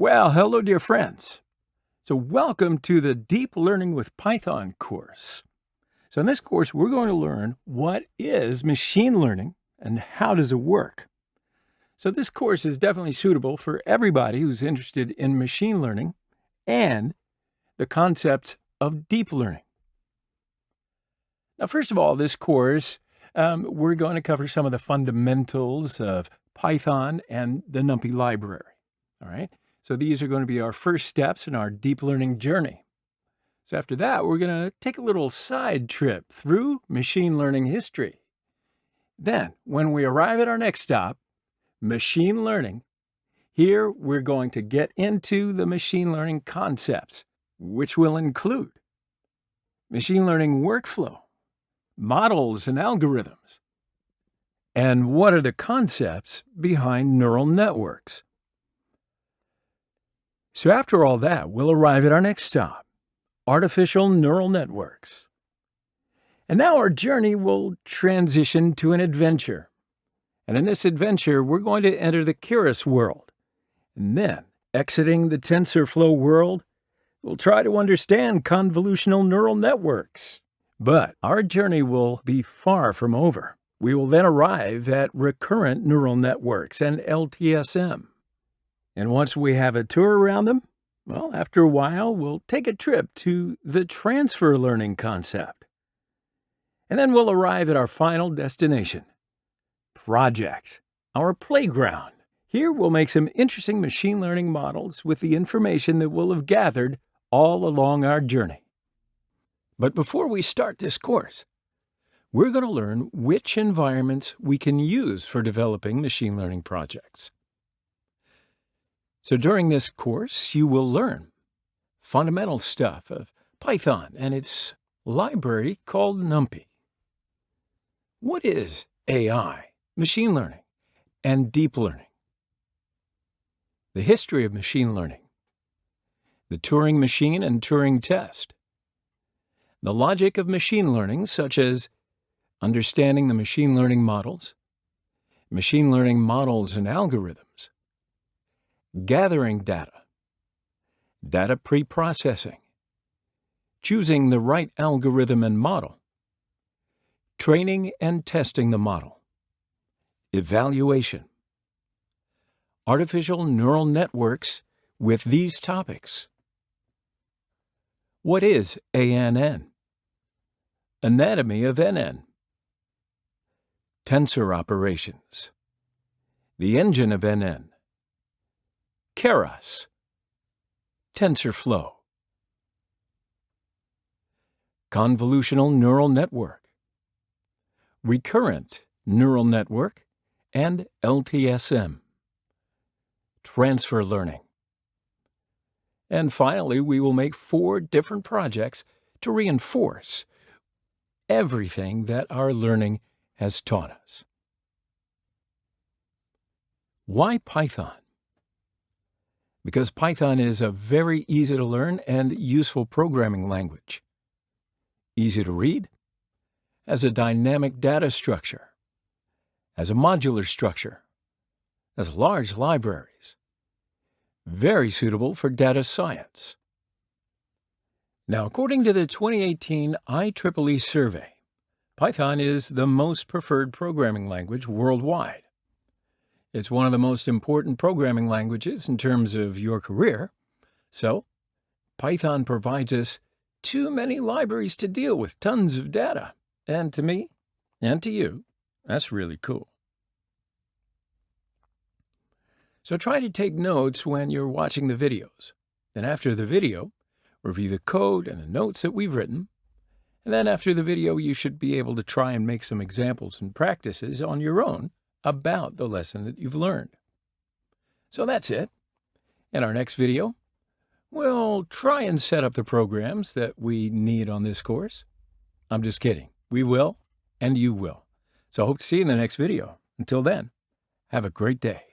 Well, hello, dear friends. So welcome to the Deep Learning with Python course. So in this course, we're going to learn what is machine learning and how does it work. So this course is definitely suitable for everybody who's interested in machine learning and the concepts of deep learning. Now, first of all, this course, we're going to cover some of the fundamentals of Python and the NumPy library. All right. So these are going to be our first steps in our deep learning journey. So after that, we're going to take a little side trip through machine learning history. Then, when we arrive at our next stop, machine learning, here we're going to get into the machine learning concepts, which will include machine learning workflow, models and algorithms, and what are the concepts behind neural networks. So after all that, we'll arrive at our next stop, artificial neural networks. And now our journey will transition to an adventure. And in this adventure, we're going to enter the Keras world. And then, exiting the TensorFlow world, we'll try to understand convolutional neural networks. But our journey will be far from over. We will then arrive at recurrent neural networks and LTSM. And once we have a tour around them, well, after a while, we'll take a trip to the transfer learning concept. And then we'll arrive at our final destination, projects, our playground. Here we'll make some interesting machine learning models with the information that we'll have gathered all along our journey. But before we start this course, we're going to learn which environments we can use for developing machine learning projects. So during this course, you will learn fundamental stuff of Python and its library called NumPy. What is AI, machine learning, and deep learning? The history of machine learning, the Turing machine and Turing test, the logic of machine learning, such as understanding the machine learning models and algorithms, gathering data, data pre-processing, choosing the right algorithm and model, training and testing the model, evaluation, artificial neural networks with these topics. What is ANN? Anatomy of NN. Tensor operations. The engine of NN. Keras, TensorFlow, convolutional neural network, recurrent neural network, and LTSM, transfer learning. And finally, we will make 4 different projects to reinforce everything that our learning has taught us. Why Python? Because Python is a very easy to learn and useful programming language. Easy to read, has a dynamic data structure, has a modular structure, has large libraries, very suitable for data science. Now, according to the 2018 IEEE survey, Python is the most preferred programming language worldwide. It's one of the most important programming languages in terms of your career. So, Python provides us too many libraries to deal with tons of data. And to me, and to you, that's really cool. So try to take notes when you're watching the videos. Then after the video, review the code and the notes that we've written. And then after the video, you should be able to try and make some examples and practices on your own about the lesson that you've learned. So that's it. In our next video, we'll try and set up the programs that we need on this course. I'm just kidding. We will, and you will. So I hope to see you in the next video. Until then, have a great day.